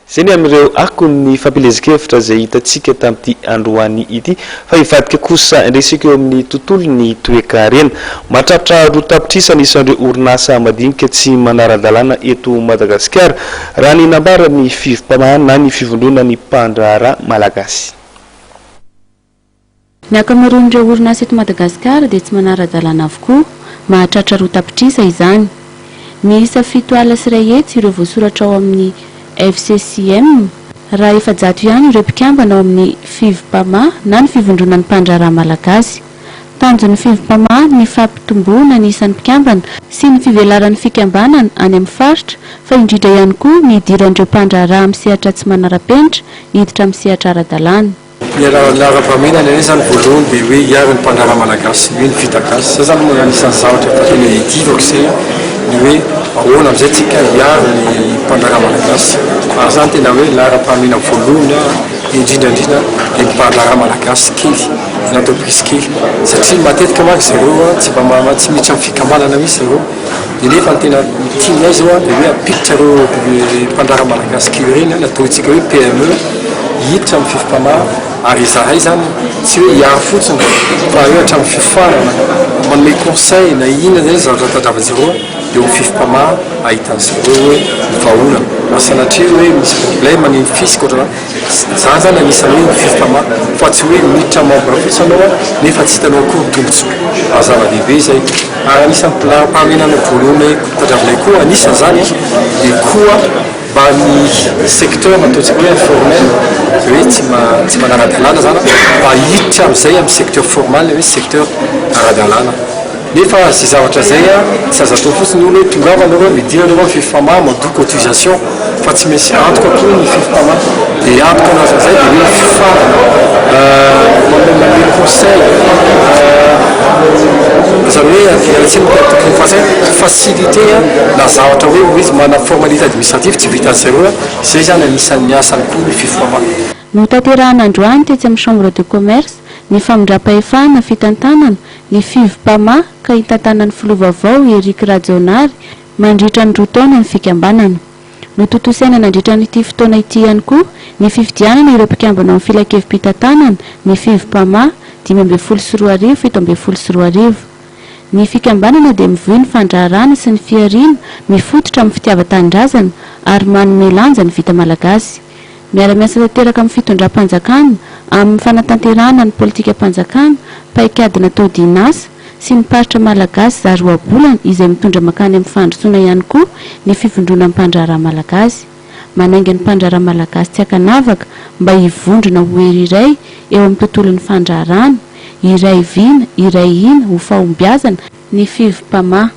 Zany amin'ireo akony fampilezikevitra izay hitantsika tamin'ity androany ity fa hivadika kosa resika eo amin'ny tontolon'ny toekarena mahatratra roa tapitrisa anisan'ireo orinasa madinika tsy manara-dalàna eto Madagasikara raha ny nambaran'ny fivim-pamahana na ny fivondrona ny mpandraharaha malagasy. Ny ankamaroan'ireo orinasa eto Madagasikara dia tsy manara-dalàna avokoa, mahatratra roa tapitrisa izany. Miisa 7 alina sy 1 hetsy ireo voasoratra ao amin'ny FCCM raha efa 100 ihany ireo mpikambana ao amin'ny fivim-pamaha na ny fivondrona ny mpandraharaha malagasy. Tanjon'ny fivim-pamaha ny fampitomboana ny isan'ny mpikambana sy ny fivelaran'ny fikambanana any amin'ny faritra fa indrindra ihany koa ny idiran'ireo mpandraharaha amin'ny sehatra tsy manara-penitra hiditra amin'ny sehatra ara-dalàna. Lara-paminana izany voalohany dia hoe hiaro ny mpandraharaha malagasy hoe ny vita gasy. Zay zany moa anisan'ny zavatra tena idivako izay ny hoe ahoana amin'izay tsika hiaro ny mpandraharaha malagasy. Ary zany tena hoe lara-paminana voalohany indrindrandrindra ny mpandraharaha malagasy kely na entreprise kely satria matetika manko zareo tsy miditra amin'ny fikambanana mihitsy zareo dia nefa ny tena tianay zao dia hoe ampiditra ireo mpandraharaha malagasy kely ireny nataontsika hoe PME hiditra amin'ny fivim-pamaha ary izahay zany tsy hoe hiaro fotsiny fa hoe hatramin'ny fifarana manome conseil na inona zay zavatra tandravan-zareo dia ho fivim-pamaha ahitan'zareo hoe vahoana sanatria hoe misy problème ny fisika ohatrana zany zany anisan'ny hoe fivim-pamaha fa tsy hoe miditra membre fotsiny anao nefa tsy hitanao akory tombontsoa zava-dehibe zay ary anisan'ny lara-paminana voalohany tandravinay koa anisan'ny zany dia koa mba ny secteur ataontsika hoe informel hoe tsy manara-dalàna zany mba hiditra amin'izay amin'ny secteur formal hoe secteur ara-dalàna nefa zay zavatra zay tsy azo atao fotsiny olo hoe tongava anareo midira anareo amin'ny fivim-pamaha mandoko cotisation fa tsy maintsy antoka koa ny fivim-pamaha dia antoka anazy zay dia hoe fifarana manome conseil zany hoe tokony fazay facilité na zavatra hoe izy mana formalité administrative tsy vitan'zareo zay zany anisan'ny asany koa ny fivim-pamaha. Notanterahana androany tetsy amin'ny chambre de commerce ny famindram-pahefana fitantanana ny fivim-pamaha ka hitantanan'ny filovavao Eric Rajonary mandritra ny 2 taona ny fikambanana. Notontosaina nandritra n'ity fotoana ity ihany koa ny fifidianana ireo mpikambana amin'ny filan-kevim-pitantanana ny fivim-pamaha 5 sy 7 ny fikambanana dia mivohy ny fandraharana sy ny fiarina mifototra amin'ny fitiavan-tanindrazana ary manome lanja ny vita malagasy. Miara-miasa tanteraka amin'ny fitondram-panjakana amin'ny fanatanterahana ny politika mpanjakana paikadina tao-dinasa sy ny paritra malagasy zaroabolana izay mitondra makany amin'ny fandrosoana ihany koa ny fivondrona ny mpandraharaha malagasy. Manainga ny mpandraharaha malagasy tsy akanavaka mba hivondrona ho eriray eo amin'ny tontolon'ny fandraharana iray vina iray ina ho fahombiazana ny fivim-pamaha.